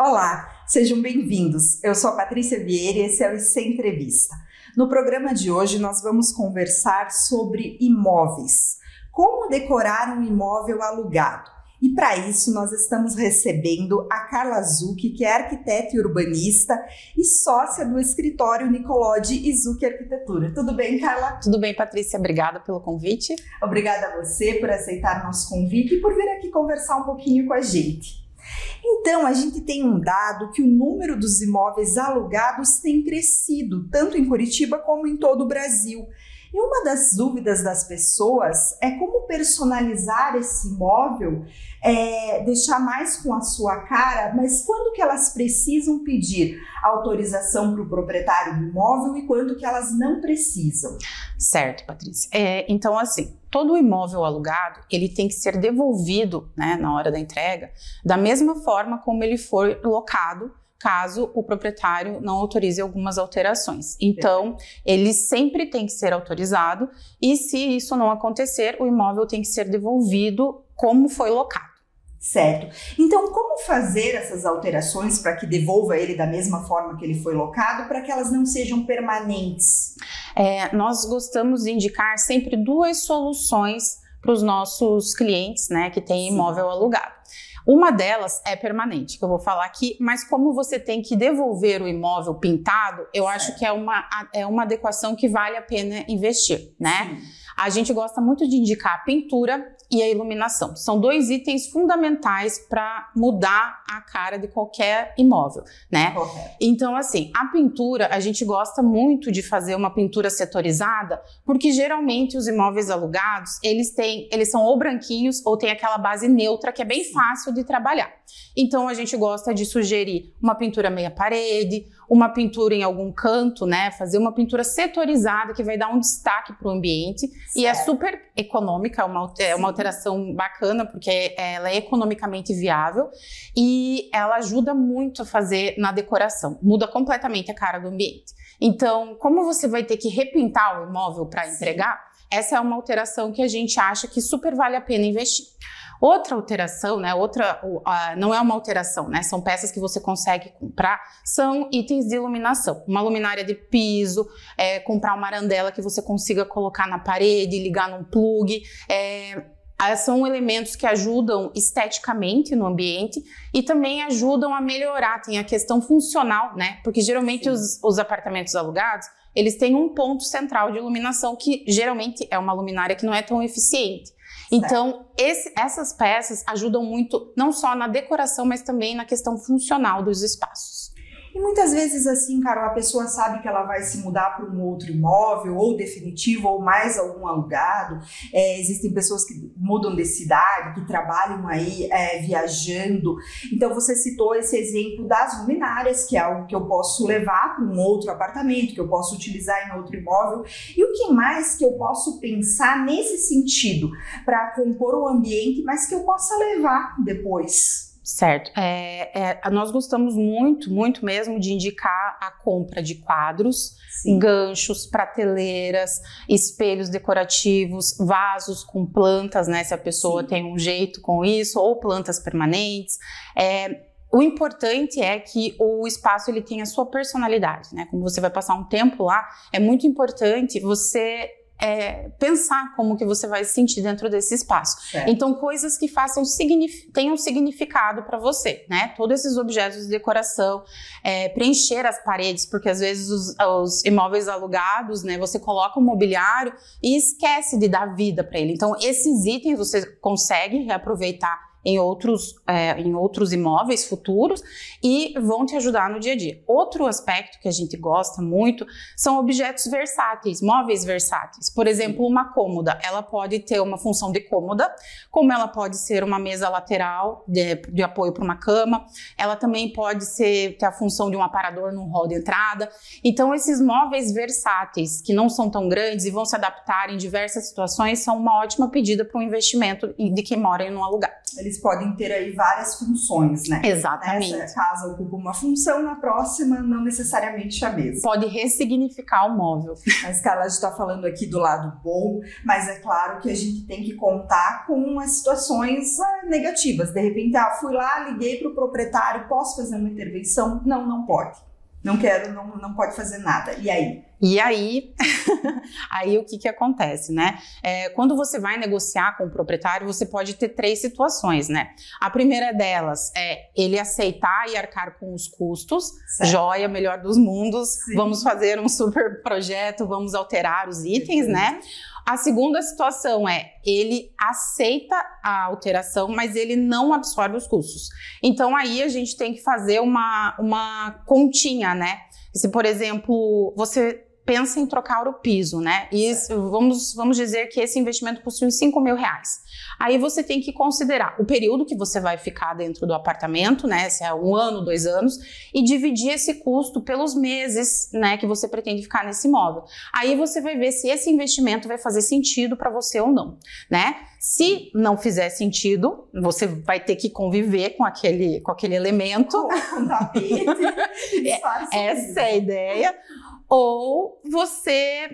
Olá, sejam bem-vindos. Eu sou a Patrícia Vieira e esse é o IC Entrevista. No programa de hoje nós vamos conversar sobre imóveis. Como decorar um imóvel alugado? E para isso nós estamos recebendo a Carla Zucchi, que é arquiteta e urbanista e sócia do escritório Nicolodi e Zucchi Arquitetura. Tudo bem, Carla? Tudo bem, Patrícia. Obrigada pelo convite. Obrigada a você por aceitar nosso convite e por vir aqui conversar um pouquinho com a gente. Então, a gente tem um dado que o número dos imóveis alugados tem crescido, tanto em Curitiba como em todo o Brasil. E uma das dúvidas das pessoas é como personalizar esse imóvel, deixar mais com a sua cara, mas quando que elas precisam pedir autorização para o proprietário do imóvel e quando que elas não precisam? Certo, Patrícia. Então, assim, todo imóvel alugado, ele tem que ser devolvido, né, na hora da entrega, da mesma forma como ele for locado, caso o proprietário não autorize algumas alterações. Então, ele sempre tem que ser autorizado e se isso não acontecer, o imóvel tem que ser devolvido como foi locado. Certo. Então, como fazer essas alterações para que devolva ele da mesma forma que ele foi locado, para que elas não sejam permanentes? Nós gostamos de indicar sempre duas soluções para os nossos clientes, né, que têm imóvel alugado. Uma delas é permanente, que eu vou falar aqui, mas como você tem que devolver o imóvel pintado, eu acho que é uma adequação que vale a pena investir, né? Sim. A gente gosta muito de indicar a pintura e a iluminação. São dois itens fundamentais para mudar a cara de qualquer imóvel, né? Correto. Então, assim, a pintura, a gente gosta muito de fazer uma pintura setorizada, porque geralmente os imóveis alugados, eles são ou branquinhos ou tem aquela base neutra que é bem fácil de trabalhar. Então, a gente gosta de sugerir uma pintura meia parede, uma pintura em algum canto, né? Fazer uma pintura setorizada que vai dar um destaque para o ambiente. Certo. E é super econômica, é uma alteração bacana porque ela é economicamente viável e ela ajuda muito a fazer na decoração, muda completamente a cara do ambiente. Então, como você vai ter que repintar o imóvel para entregar, essa é uma alteração que a gente acha que super vale a pena investir. Outra alteração, né, não é uma alteração, né, são peças que você consegue comprar, são itens de iluminação. Uma luminária de piso, comprar uma arandela que você consiga colocar na parede, ligar num plug. São elementos que ajudam esteticamente no ambiente e também ajudam a melhorar, tem a questão funcional, né, porque geralmente os apartamentos alugados, eles têm um ponto central de iluminação que geralmente é uma luminária que não é tão eficiente. Então, essas peças ajudam muito, não só na decoração, mas também na questão funcional dos espaços. E muitas vezes, assim, Carol, a pessoa sabe que ela vai se mudar para um outro imóvel, ou definitivo, ou mais algum alugado. Existem pessoas que mudam de cidade, que trabalham aí viajando. Então, você citou esse exemplo das luminárias, que é algo que eu posso levar para um outro apartamento, que eu posso utilizar em outro imóvel. E o que mais que eu posso pensar nesse sentido, para compor o ambiente, mas que eu possa levar depois? Certo. Nós gostamos muito, muito mesmo de indicar a compra de quadros, ganchos, prateleiras, espelhos decorativos, vasos com plantas, né? Se a pessoa tem um jeito com isso, ou plantas permanentes. O importante é que o espaço ele tenha a sua personalidade, né? Como você vai passar um tempo lá, é muito importante você pensar como que você vai se sentir dentro desse espaço. Certo. Então, coisas que tenham significado para você, né? Todos esses objetos de decoração, preencher as paredes, porque às vezes os imóveis alugados, né? Você coloca o mobiliário e esquece de dar vida para ele. Então, esses itens você consegue reaproveitar em outros imóveis futuros e vão te ajudar no dia a dia. Outro aspecto que a gente gosta muito são objetos versáteis, móveis versáteis. Por exemplo, uma cômoda, ela pode ter uma função de cômoda, como ela pode ser uma mesa lateral de apoio para uma cama, ela também pode ter a função de um aparador num hall de entrada. Então, esses móveis versáteis, que não são tão grandes e vão se adaptar em diversas situações, são uma ótima pedida para um investimento de quem mora em um alugado. eles podem ter aí várias funções, né? Exatamente. Nessa casa ocupa uma função, na próxima não necessariamente a mesma. Pode ressignificar o móvel. Mas, Carla, a gente está falando aqui do lado bom, mas é claro que a gente tem que contar com as situações negativas. De repente, fui lá, liguei para o proprietário, posso fazer uma intervenção? Não, não pode. Não quero, não pode fazer nada. E aí? E aí, aí o que acontece, né? Quando você vai negociar com o proprietário, você pode ter 3 situações, né? A primeira delas é ele aceitar e arcar com os custos, certo. Joia, melhor dos mundos, sim. Vamos fazer um super projeto, vamos alterar os itens, né? A segunda situação é ele aceita a alteração, mas ele não absorve os custos. Então aí a gente tem que fazer uma continha, né? Se, por exemplo, você pensa em trocar o piso, né? E vamos dizer que esse investimento custa uns R$5.000. Aí você tem que considerar o período que você vai ficar dentro do apartamento, né? Se é 1 ano, 2 anos, e dividir esse custo pelos meses, né? Que você pretende ficar nesse imóvel. Aí você vai ver se esse investimento vai fazer sentido para você ou não, né? Se não fizer sentido, você vai ter que conviver com aquele elemento. Com tapete. Essa é a ideia. Ou você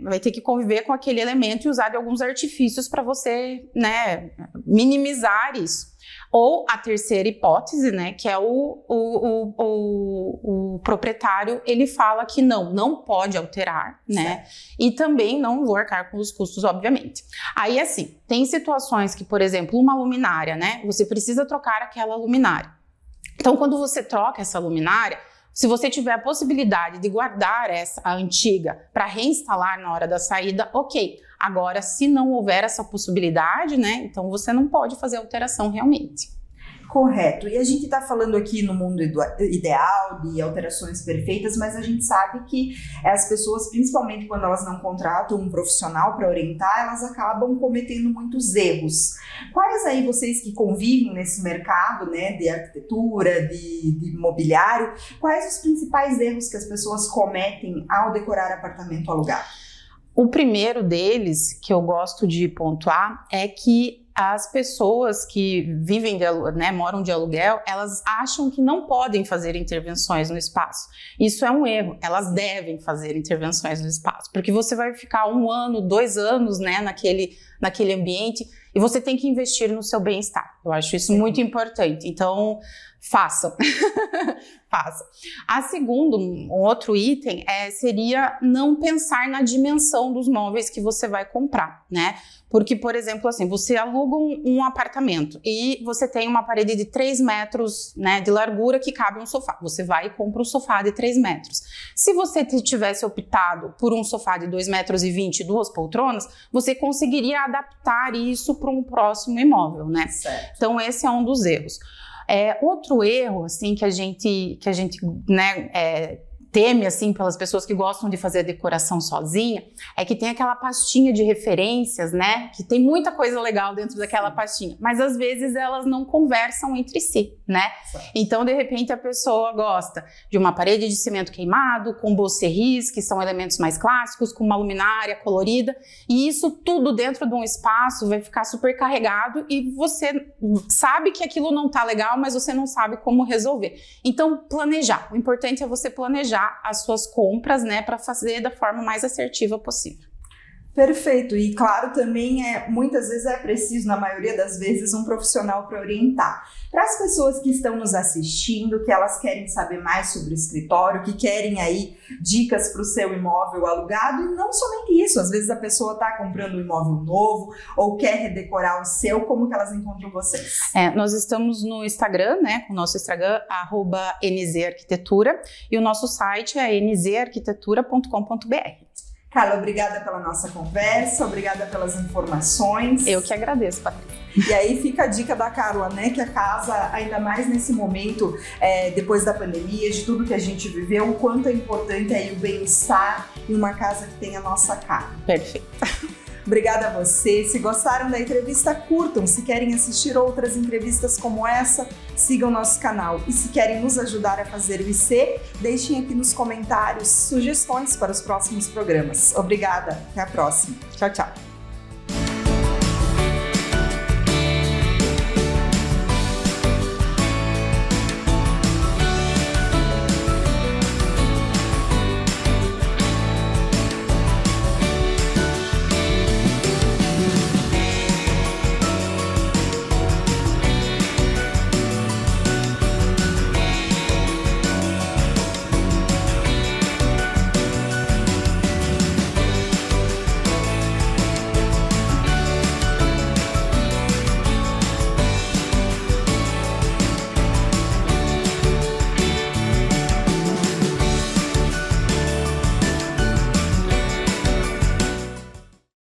vai ter que conviver com aquele elemento e usar de alguns artifícios para você, né, minimizar isso. Ou a terceira hipótese, né, que é o proprietário, ele fala que não pode alterar, né, e também não vou arcar com os custos, obviamente. Aí, assim, tem situações que, por exemplo, uma luminária, né, você precisa trocar aquela luminária. Então, quando você troca essa luminária, se você tiver a possibilidade de guardar a antiga para reinstalar na hora da saída, ok. Agora, se não houver essa possibilidade, né, então você não pode fazer alteração realmente. Correto. E a gente está falando aqui no mundo ideal, de alterações perfeitas, mas a gente sabe que as pessoas, principalmente quando elas não contratam um profissional para orientar, elas acabam cometendo muitos erros. Quais aí vocês que convivem nesse mercado, né, de arquitetura, de mobiliário, quais os principais erros que as pessoas cometem ao decorar apartamento alugado? O primeiro deles, que eu gosto de pontuar, é que as pessoas que vivem moram de aluguel, elas acham que não podem fazer intervenções no espaço. Isso é um erro, elas devem fazer intervenções no espaço, porque você vai ficar 1 ano, 2 anos, né, naquele ambiente, e você tem que investir no seu bem-estar. Eu acho isso muito importante, então façam. Façam. Um outro item seria não pensar na dimensão dos móveis que você vai comprar, né? Porque, por exemplo, assim, você aluga um apartamento e você tem uma parede de 3 metros, né, de largura que cabe um sofá. Você vai e compra um sofá de 3 metros. Se você tivesse optado por um sofá de 2,20 metros e 2 poltronas, você conseguiria adaptar isso para um próximo imóvel, né? Certo. Então, esse é um dos erros. Outro erro, assim, que a gente né, teme, assim, pelas pessoas que gostam de fazer a decoração sozinha, é que tem aquela pastinha de referências, né, que tem muita coisa legal dentro daquela pastinha, mas às vezes elas não conversam entre si, né? Então, de repente, a pessoa gosta de uma parede de cimento queimado, com bolserris, que são elementos mais clássicos, com uma luminária colorida, e isso tudo dentro de um espaço vai ficar super carregado e você sabe que aquilo não tá legal, mas você não sabe como resolver. Então, planejar. O importante é você planejar as suas compras, né, para fazer da forma mais assertiva possível. Perfeito. E claro, também muitas vezes é preciso, na maioria das vezes, um profissional para orientar. Para as pessoas que estão nos assistindo, que elas querem saber mais sobre o escritório, que querem aí dicas para o seu imóvel alugado, e não somente isso, às vezes a pessoa está comprando um imóvel novo ou quer redecorar o seu, como que elas encontram vocês? Nós estamos no Instagram, né, com o nosso Instagram, @nzarquitetura, e o nosso site é nzarquitetura.com.br. Carla, obrigada pela nossa conversa, obrigada pelas informações. Eu que agradeço, Patrícia. E aí fica a dica da Carla, né, que a casa, ainda mais nesse momento, depois da pandemia, de tudo que a gente viveu, o quanto é importante aí o bem-estar em uma casa que tem a nossa cara. Perfeito. Obrigada a você. Se gostaram da entrevista, curtam. Se querem assistir outras entrevistas como essa, sigam nosso canal. E se querem nos ajudar a fazer o IC, deixem aqui nos comentários sugestões para os próximos programas. Obrigada. Até a próxima. Tchau, tchau.